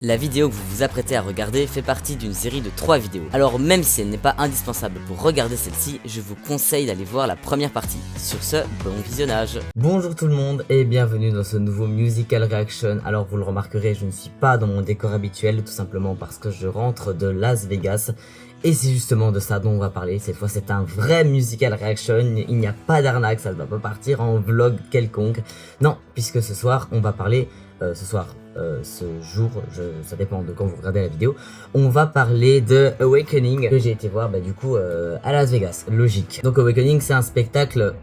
La vidéo que vous vous apprêtez à regarder fait partie d'une série de 3 vidéos. Alors même si elle n'est pas indispensable pour regarder celle-ci, je vous conseille d'aller voir la première partie. Sur ce, bon visionnage. Bonjour tout le monde et bienvenue dans ce nouveau musical reaction. Alors vous le remarquerez, je ne suis pas dans mon décor habituel, tout simplement parce que je rentre de Las Vegas. Et c'est justement de ça dont on va parler. Cette fois c'est un vrai musical reaction, il n'y a pas d'arnaque, ça ne va pas partir en vlog quelconque. Non, puisque ce soir on va parler, ce jour, ça dépend de quand vous regardez la vidéo, on va parler de Awakening que j'ai été voir à Las Vegas, logique. Donc Awakening c'est un spectacle,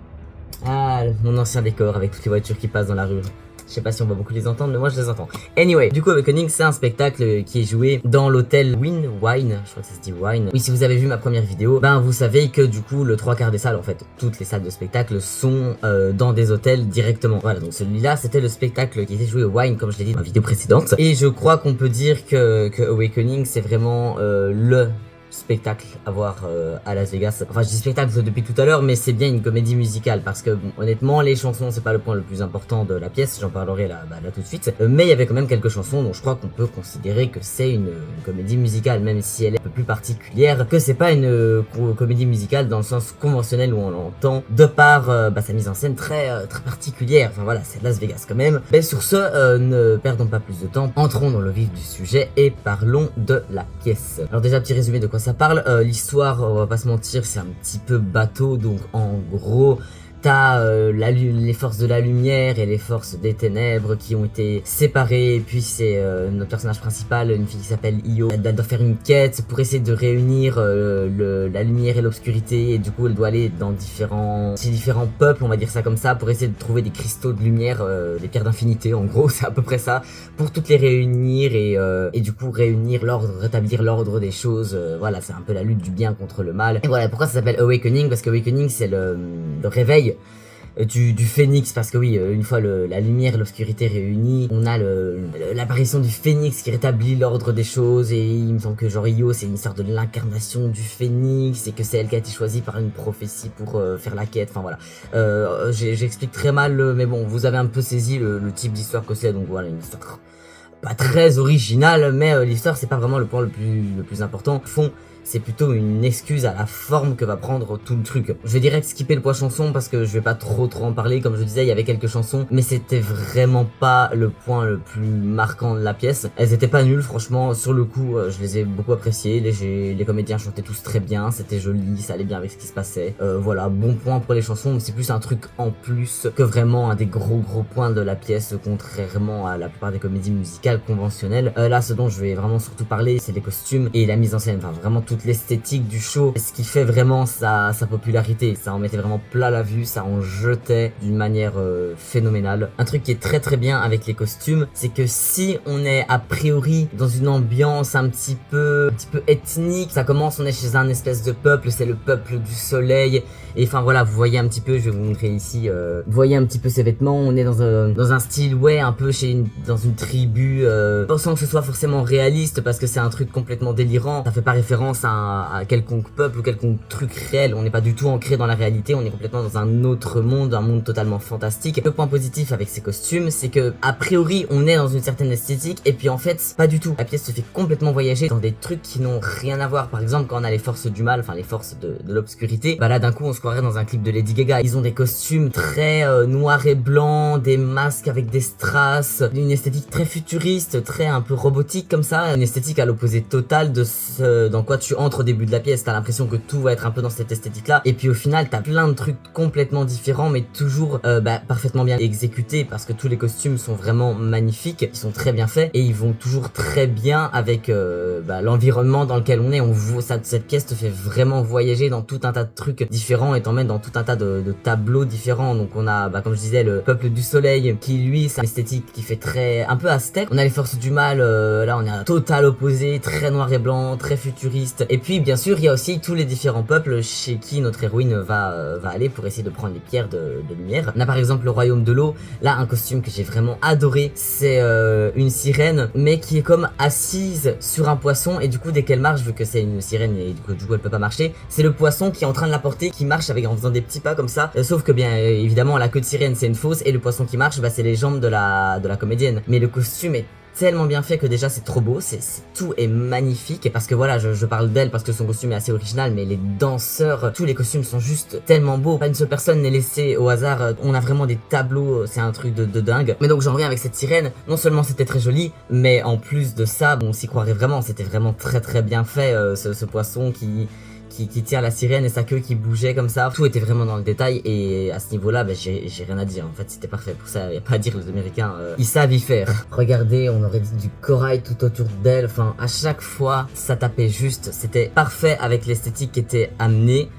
mon ancien décor avec toutes les voitures qui passent dans la rue. Je sais pas si on va beaucoup les entendre, mais moi je les entends. Anyway, du coup Awakening c'est un spectacle qui est joué dans l'hôtel Wine, je crois que ça se dit Wine. Oui, si vous avez vu ma première vidéo, vous savez que du coup le 3/4 des salles, en fait, toutes les salles de spectacle sont dans des hôtels directement. Voilà, donc celui-là c'était le spectacle qui était joué au Wine, comme je l'ai dit dans ma vidéo précédente. Et je crois qu'on peut dire que Awakening c'est vraiment le spectacle à voir à Las Vegas. Enfin je dis spectacle depuis tout à l'heure, mais c'est bien une comédie musicale parce que bon, honnêtement les chansons c'est pas le point le plus important de la pièce, j'en parlerai là tout de suite, mais il y avait quand même quelques chansons dont je crois qu'on peut considérer que c'est une comédie musicale, même si elle est un peu plus particulière, que c'est pas une comédie musicale dans le sens conventionnel où on l'entend, de par sa mise en scène très particulière. Enfin voilà, c'est Las Vegas quand même. Mais sur ce, ne perdons pas plus de temps, entrons dans le vif du sujet et parlons de la pièce. Alors déjà petit résumé de quoi ça parle. L'histoire, on va pas se mentir, c'est un petit peu bateau. Donc en gros t'as les forces de la lumière et les forces des ténèbres qui ont été séparées, et puis c'est notre personnage principal, une fille qui s'appelle Io. Elle doit faire une quête pour essayer de réunir la lumière et l'obscurité, et du coup elle doit aller dans différents peuples, on va dire ça comme ça, pour essayer de trouver des cristaux de lumière, des pierres d'infinité en gros, c'est à peu près ça, pour toutes les réunir et du coup réunir l'ordre, rétablir l'ordre des choses. Voilà, c'est un peu la lutte du bien contre le mal. Et voilà pourquoi ça s'appelle Awakening, parce que Awakening c'est le réveil du phénix, parce que oui, une fois la lumière et l'obscurité réunies, on a l'apparition du phénix qui rétablit l'ordre des choses. Et il me semble que genre Io c'est une sorte de l'incarnation du phénix, et que c'est elle qui a été choisie par une prophétie pour faire la quête. Enfin voilà, j'explique très mal, mais bon, vous avez un peu saisi le type d'histoire que c'est. Donc voilà, une histoire pas très originale, mais l'histoire c'est pas vraiment le point le plus important. Au fond, c'est plutôt une excuse à la forme que va prendre tout le truc. Je vais direct skipper le point chanson parce que je vais pas trop en parler. Comme je disais, il y avait quelques chansons, mais c'était vraiment pas le point le plus marquant de la pièce. Elles étaient pas nulles, franchement, sur le coup, je les ai beaucoup appréciées. Les comédiens chantaient tous très bien, c'était joli, ça allait bien avec ce qui se passait. Voilà, bon point pour les chansons, mais c'est plus un truc en plus que vraiment un des gros points de la pièce, contrairement à la plupart des comédies musicales conventionnelles. Là, ce dont je vais vraiment surtout parler, c'est les costumes et la mise en scène, enfin vraiment toute l'esthétique du show, ce qui fait vraiment sa popularité. Ça en mettait vraiment plat la vue, ça en jetait d'une manière phénoménale. Un truc qui est très bien avec les costumes, c'est que si on est a priori dans une ambiance un petit peu ethnique, ça commence, on est chez un espèce de peuple, c'est le peuple du soleil, et enfin voilà, vous voyez un petit peu, je vais vous montrer ici, vous voyez un petit peu ses vêtements, on est dans un style, ouais, un peu dans une tribu, sans que ce soit forcément réaliste, parce que c'est un truc complètement délirant, ça fait pas référence à quelconque peuple ou quelconque truc réel, on n'est pas du tout ancré dans la réalité, on est complètement dans un autre monde, un monde totalement fantastique. Le point positif avec ces costumes, c'est que a priori on est dans une certaine esthétique, et puis en fait pas du tout. La pièce se fait complètement voyager dans des trucs qui n'ont rien à voir. Par exemple, quand on a les forces du mal, enfin les forces de l'obscurité, là d'un coup on se croirait dans un clip de Lady Gaga. Ils ont des costumes très noir et blanc, des masques avec des strass, une esthétique très futuriste, très un peu robotique comme ça, une esthétique à l'opposé total de ce dans quoi tu entres au début de la pièce. T'as l'impression que tout va être un peu dans cette esthétique là, et puis au final t'as plein de trucs complètement différents, mais toujours parfaitement bien exécutés, parce que tous les costumes sont vraiment magnifiques, ils sont très bien faits, et ils vont toujours très bien avec l'environnement dans lequel on est. Cette pièce te fait vraiment voyager dans tout un tas de trucs différents, et t'emmène dans tout un tas de tableaux différents. Donc on a, comme je disais, le peuple du soleil, qui lui c'est une esthétique qui fait un peu aztèque. On a les forces du mal, là on est à total opposé, très noir et blanc, très futuriste. Et puis bien sûr il y a aussi tous les différents peuples chez qui notre héroïne va aller pour essayer de prendre les pierres de lumière. On a par exemple le royaume de l'eau. Là un costume que j'ai vraiment adoré, c'est une sirène, mais qui est comme assise sur un poisson, et du coup dès qu'elle marche, vu que c'est une sirène et du coup elle peut pas marcher, c'est le poisson qui est en train de la porter, qui marche en faisant des petits pas comme ça, sauf que bien évidemment la queue de sirène c'est une fausse, et le poisson qui marche c'est les jambes de la comédienne. Mais le costume est tellement bien fait que déjà c'est trop beau, tout est magnifique. Et parce que voilà, je parle d'elle parce que son costume est assez original, mais les danseurs, tous les costumes sont juste tellement beaux. Pas une seule personne n'est laissée au hasard. On a vraiment des tableaux, c'est un truc de dingue. Mais donc j'en reviens avec cette sirène. Non seulement c'était très joli, mais en plus de ça, on s'y croirait vraiment. C'était vraiment très bien fait, ce poisson qui tire la sirène et sa queue qui bougeait comme ça. Tout était vraiment dans le détail et à ce niveau-là, j'ai rien à dire. En fait, c'était parfait. Pour ça, y a pas à dire, les Américains, ils savent y faire. Regardez, on aurait dit du corail tout autour d'elle. Enfin, à chaque fois, ça tapait juste. C'était parfait avec l'esthétique qui était amenée.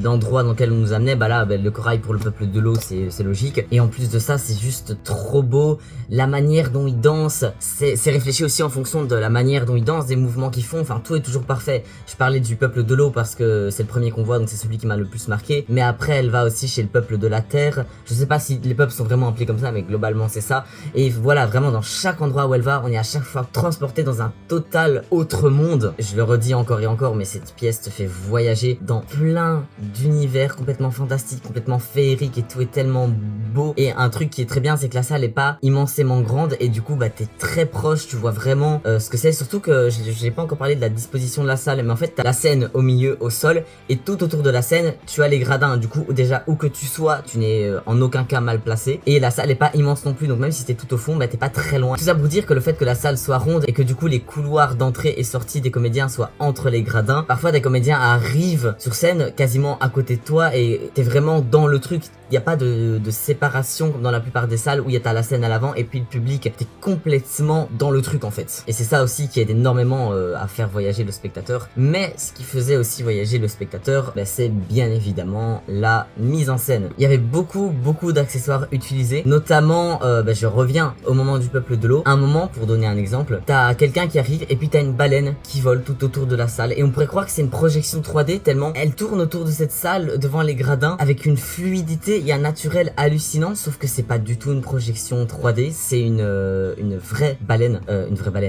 L'endroit dans lequel on nous amenait, le corail pour le peuple de l'eau, c'est logique. Et en plus de ça, c'est juste trop beau. La manière dont ils dansent, c'est réfléchi aussi en fonction de la manière dont ils dansent, des mouvements qu'ils font. Enfin, tout est toujours parfait. Je parlais du peuple de l'eau parce que c'est le premier qu'on voit, donc c'est celui qui m'a le plus marqué. Mais après, elle va aussi chez le peuple de la terre. Je sais pas si les peuples sont vraiment appelés comme ça, mais globalement c'est ça. Et voilà, vraiment dans chaque endroit où elle va, on est à chaque fois transporté dans un total autre monde. Je le redis encore et encore, mais cette pièce te fait voyager dans plein d'univers complètement fantastiques, complètement féeriques, et tout est tellement beau. Et un truc qui est très bien, c'est que la salle est pas immensément grande et du coup t'es très proche, tu vois vraiment ce que c'est. Surtout que j'ai pas encore parlé de la disposition de la salle, mais en fait t'as la scène au milieu, au sol, et tout autour de la scène tu as les gradins. Du coup déjà où que tu sois, tu n'es en aucun cas mal placé, et la salle est pas immense non plus, donc même si t'es tout au fond, t'es pas très loin. Tout ça pour dire que le fait que la salle soit ronde et que du coup les couloirs d'entrée et sortie des comédiens soient entre les gradins, parfois des comédiens arrivent sur scène quasiment à côté de toi et t'es vraiment dans le truc. Il n'y a pas de séparation comme dans la plupart des salles où il y a la scène à l'avant et puis le public. T'es complètement dans le truc en fait. Et c'est ça aussi qui aide énormément à faire voyager le spectateur. Mais ce qui faisait aussi voyager le spectateur, c'est bien évidemment la mise en scène. Il y avait beaucoup d'accessoires utilisés. Notamment, je reviens au moment du peuple de l'eau. Un moment, pour donner un exemple, t'as quelqu'un qui arrive et puis t'as une baleine qui vole tout autour de la salle. Et on pourrait croire que c'est une projection 3D tellement elle tourne autour de cette salle devant les gradins avec une fluidité. Il y a un naturel hallucinant, sauf que c'est pas du tout une projection 3D, c'est une vraie baleine,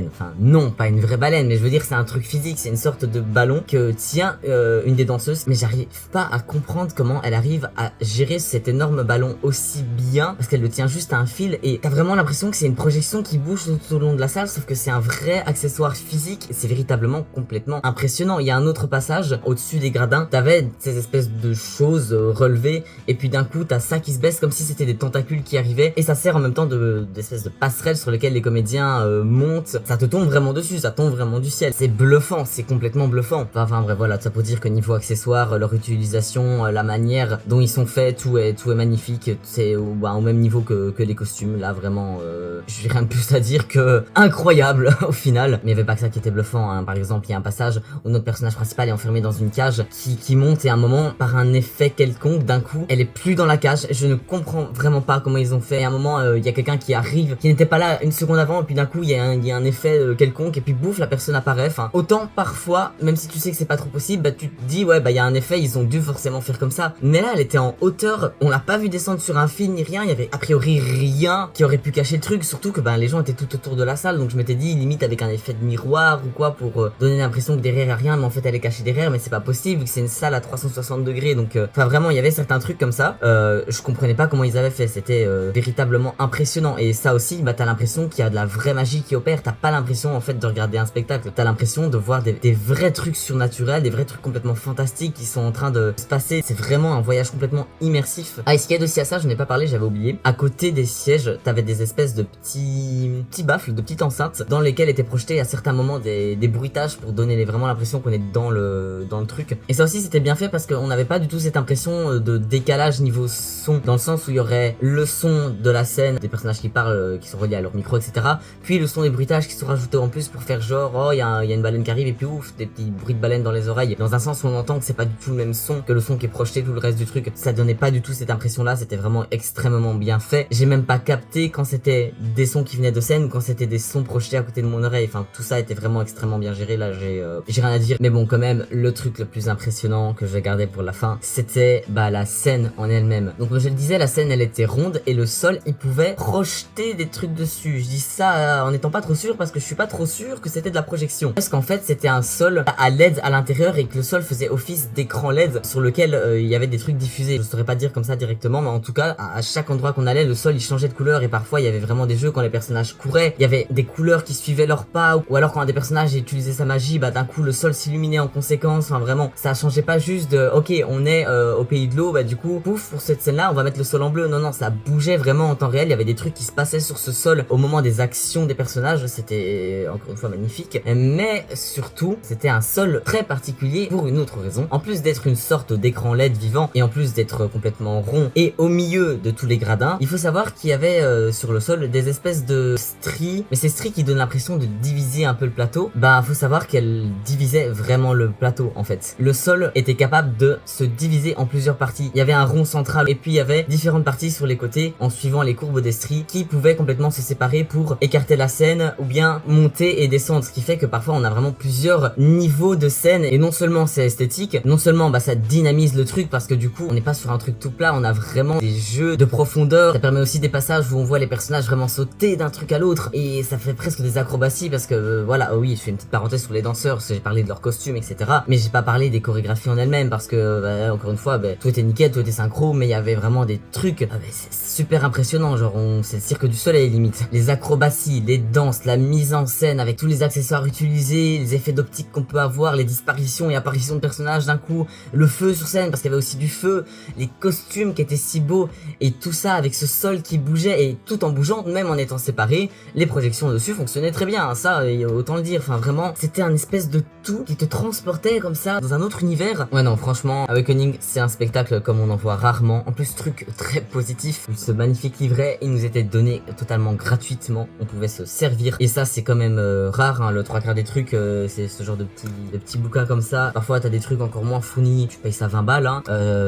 enfin non, pas une vraie baleine, mais je veux dire c'est un truc physique, c'est une sorte de ballon que tient une des danseuses, mais j'arrive pas à comprendre comment elle arrive à gérer cet énorme ballon aussi bien, parce qu'elle le tient juste à un fil, et t'as vraiment l'impression que c'est une projection qui bouge tout au long de la salle, sauf que c'est un vrai accessoire physique, et c'est véritablement complètement impressionnant. Il y a un autre passage, au-dessus des gradins, t'avais ces espèces de choses relevées, et puis d'un coup t'as ça qui se baisse comme si c'était des tentacules qui arrivaient, et ça sert en même temps d'espèces de passerelles sur lesquelles les comédiens montent. Ça te tombe vraiment dessus, ça tombe vraiment du ciel. C'est bluffant, c'est complètement bluffant. Enfin bref, voilà, ça pour dire que niveau accessoires, leur utilisation, la manière dont ils sont faits, tout est magnifique. C'est au même niveau que les costumes. Là vraiment, j'ai rien de plus à dire que incroyable au final. Mais il y avait pas que ça qui était bluffant, hein. Par exemple, il y a un passage où notre personnage principal est enfermé dans une cage qui monte, et à un moment, par un effet quelconque, d'un coup, elle est plus dans la cage. Je ne comprends vraiment pas comment ils ont fait. Et à un moment, il y a quelqu'un qui arrive, qui n'était pas là une seconde avant, et puis d'un coup, il y a un effet quelconque, et puis bouf, la personne apparaît. Enfin, autant parfois, même si tu sais que c'est pas trop possible, tu te dis, ouais, il y a un effet, ils ont dû forcément faire comme ça. Mais là, elle était en hauteur, on l'a pas vu descendre sur un fil ni rien, il y avait a priori rien qui aurait pu cacher le truc, surtout que les gens étaient tout autour de la salle, donc je m'étais dit, limite avec un effet de miroir ou quoi, pour donner l'impression que derrière il y a rien, mais en fait elle est cachée derrière, mais c'est pas possible, vu que c'est une salle à 360 degrés, donc vraiment, il y avait certains trucs comme ça. Je comprenais pas comment ils avaient fait, c'était véritablement impressionnant. Et ça aussi, t'as l'impression qu'il y a de la vraie magie qui opère. T'as pas l'impression en fait de regarder un spectacle, t'as l'impression de voir des vrais trucs surnaturels, des vrais trucs complètement fantastiques qui sont en train de se passer. C'est vraiment un voyage complètement immersif. Ah, et ce qui aide aussi à ça, je n'ai pas parlé, j'avais oublié, à côté des sièges, t'avais des espèces de petits baffles, de petites enceintes dans lesquelles étaient projetés à certains moments des bruitages pour donner vraiment l'impression qu'on est dans le truc. Et ça aussi c'était bien fait parce qu'on n'avait pas du tout cette impression de décalage niveau son, dans le sens où il y aurait le son de la scène, des personnages qui parlent, qui sont reliés à leur micro, etc. Puis le son des bruitages qui sont rajoutés en plus pour faire genre, oh, il y a une baleine qui arrive, et puis ouf, des petits bruits de baleine dans les oreilles. Dans un sens où on entend que c'est pas du tout le même son que le son qui est projeté tout le reste du truc. Ça donnait pas du tout cette impression-là, c'était vraiment extrêmement bien fait. J'ai même pas capté quand c'était des sons qui venaient de scène ou quand c'était des sons projetés à côté de mon oreille. Enfin, tout ça était vraiment extrêmement bien géré. Là, j'ai rien à dire. Mais bon, quand même, le truc le plus impressionnant que je gardais pour la fin, c'était la scène en elle-même. Donc, comme je le disais, la scène elle était ronde et le sol il pouvait projeter des trucs dessus. Je dis ça en étant pas trop sûr parce que je suis pas trop sûr que c'était de la projection. Parce qu'en fait c'était un sol à LED à l'intérieur et que le sol faisait office d'écran LED sur lequel il y avait des trucs diffusés. Je saurais pas dire comme ça directement, mais en tout cas, à chaque endroit qu'on allait, le sol il changeait de couleur et parfois il y avait vraiment des jeux quand les personnages couraient, il y avait des couleurs qui suivaient leurs pas, ou alors quand un des personnages utilisait sa magie, bah d'un coup le sol s'illuminait en conséquence. Enfin vraiment, ça changeait pas juste de ok on est au pays de l'eau, bah du coup pouf pour cette scène là on va mettre le sol en bleu. Non, ça bougeait vraiment en temps réel, il y avait des trucs qui se passaient sur ce sol au moment des actions des personnages, c'était encore une fois magnifique. Mais surtout, c'était un sol très particulier pour une autre raison. En plus d'être une sorte d'écran LED vivant et en plus d'être complètement rond et au milieu de tous les gradins, il faut savoir qu'il y avait sur le sol des espèces de stries, mais ces stries qui donnent l'impression de diviser un peu le plateau. Bah faut savoir qu'elles divisaient vraiment le plateau en fait. Le sol était capable de se diviser en plusieurs parties. Il y avait un rond central et puis il y avait différentes parties sur les côtés en suivant les courbes des stries qui pouvaient complètement se séparer pour écarter la scène ou bien monter et descendre, ce qui fait que parfois on a vraiment plusieurs niveaux de scène et non seulement c'est esthétique, non seulement bah ça dynamise le truc parce que du coup on n'est pas sur un truc tout plat, on a vraiment des jeux de profondeur. Ça permet aussi des passages où on voit les personnages vraiment sauter d'un truc à l'autre et ça fait presque des acrobaties parce que voilà, oui je fais une petite parenthèse sur les danseurs parce que j'ai parlé de leurs costumes etc, mais j'ai pas parlé des chorégraphies en elles-mêmes parce que bah, encore une fois bah, tout était nickel, tout était synchro, mais il y avait vraiment des trucs c'est super impressionnant, genre c'est le cirque du soleil limite. Les acrobaties, les danses, la mise en scène avec tous les accessoires utilisés, les effets d'optique qu'on peut avoir, les disparitions et apparitions de personnages d'un coup, le feu sur scène parce qu'il y avait aussi du feu, les costumes qui étaient si beaux et tout ça avec ce sol qui bougeait et tout en bougeant, même en étant séparés, les projections dessus fonctionnaient très bien, hein, ça autant le dire, enfin vraiment c'était un espèce de tout qui te transportait comme ça dans un autre univers. Ouais non franchement Awakening c'est un spectacle comme on en voit rarement, en plus truc très positif, ce magnifique livret il nous était donné totalement gratuitement, on pouvait se servir et ça c'est quand même rare, hein, le 3/4 des trucs c'est ce genre de petits bouquins comme ça. Parfois t'as des trucs encore moins fournis, tu payes ça 20 balles hein.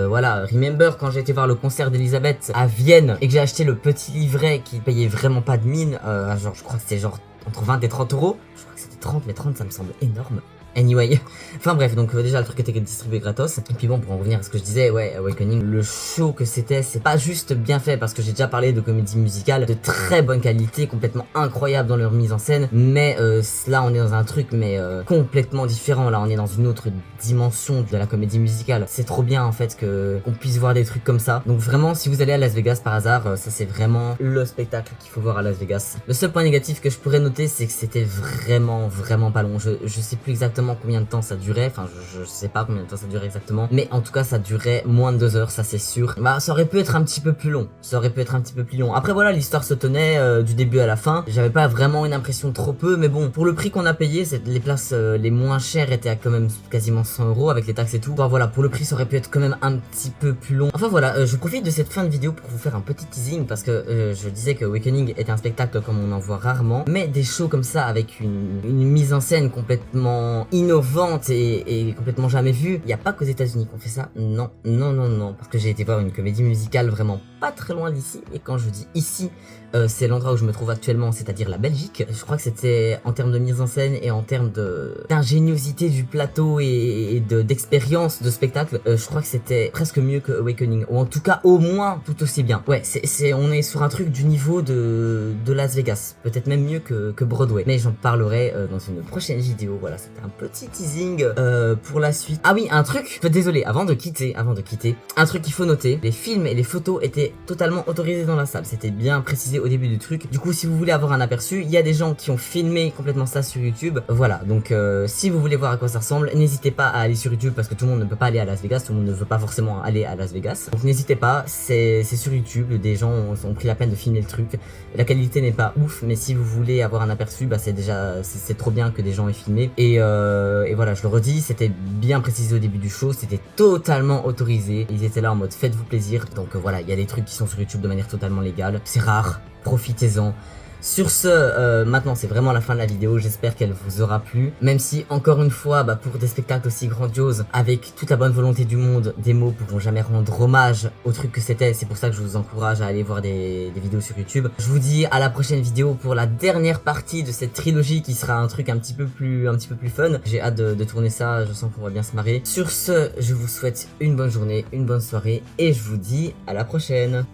Voilà, remember quand j'ai été voir le concert d'Elisabeth à Vienne et que j'ai acheté le petit livret qui payait vraiment pas de mine, genre je crois que c'était genre entre 20 et 30 euros, je crois que c'était 30 mais 30 ça me semble énorme. Anyway, enfin bref, donc déjà le truc était distribué gratos. Et puis bon, pour en revenir à ce que je disais, ouais, Awakening, le show que c'était, c'est pas juste bien fait parce que j'ai déjà parlé de comédie musicale de très bonne qualité, complètement incroyable dans leur mise en scène. Mais là, on est dans un truc mais complètement différent. Là, on est dans une autre dimension de la comédie musicale. C'est trop bien en fait qu'on puisse voir des trucs comme ça. Donc vraiment, si vous allez à Las Vegas par hasard, ça c'est vraiment le spectacle qu'il faut voir à Las Vegas. Le seul point négatif que je pourrais noter, c'est que c'était vraiment pas long. Je sais plus exactement combien de temps ça durait, enfin je sais pas combien de temps ça durait exactement, mais en tout cas ça durait moins de 2 heures, ça c'est sûr. Bah ça aurait pu être un petit peu plus long, après voilà, l'histoire se tenait du début à la fin, j'avais pas vraiment une impression de trop peu, mais bon pour le prix qu'on a payé, les places les moins chères étaient à quand même quasiment 100 € avec les taxes et tout. Enfin voilà, pour le prix ça aurait pu être quand même un petit peu plus long. Enfin voilà, je profite de cette fin de vidéo pour vous faire un petit teasing parce que je disais que Awakening était un spectacle comme on en voit rarement, mais des shows comme ça avec une mise en scène complètement innovante et complètement jamais vue. Il n'y a pas qu'aux États-Unis qu'on fait ça. Non, parce que j'ai été voir une comédie musicale vraiment pas très loin d'ici. Et quand je dis ici, c'est l'endroit où je me trouve actuellement, c'est-à-dire la Belgique. Je crois que c'était en termes de mise en scène et en termes d'ingéniosité du plateau et d'expérience de spectacle. Je crois que c'était presque mieux que Awakening, ou en tout cas au moins tout aussi bien. Ouais, on est sur un truc du niveau de Las Vegas, peut-être même mieux que Broadway. Mais j'en parlerai dans une prochaine vidéo. Voilà, c'était un petit teasing pour la suite. Ah oui, un truc, désolé, avant de quitter, un truc qu'il faut noter, les films et les photos étaient totalement autorisés dans la salle, c'était bien précisé au début du truc. Du coup, si vous voulez avoir un aperçu, il y a des gens qui ont filmé complètement ça sur YouTube. Voilà, donc si vous voulez voir à quoi ça ressemble, n'hésitez pas à aller sur YouTube parce que tout le monde ne peut pas aller à Las Vegas, tout le monde ne veut pas forcément aller à Las Vegas. Donc n'hésitez pas, c'est sur YouTube, des gens ont pris la peine de filmer le truc. La qualité n'est pas ouf, mais si vous voulez avoir un aperçu, bah c'est trop bien que des gens aient filmé. Et voilà, je le redis, c'était bien précisé au début du show, c'était totalement autorisé. Ils étaient là en mode faites-vous plaisir. Donc voilà, il y a des trucs qui sont sur YouTube de manière totalement légale. C'est rare, profitez-en. Sur ce, maintenant c'est vraiment la fin de la vidéo, j'espère qu'elle vous aura plu. Même si, encore une fois, pour des spectacles aussi grandioses, avec toute la bonne volonté du monde, des mots pourront jamais rendre hommage au truc que c'était. C'est pour ça que je vous encourage à aller voir des vidéos sur YouTube. Je vous dis à la prochaine vidéo pour la dernière partie de cette trilogie qui sera un truc un petit peu plus fun. J'ai hâte de tourner ça, je sens qu'on va bien se marrer. Sur ce, je vous souhaite une bonne journée, une bonne soirée, et je vous dis à la prochaine.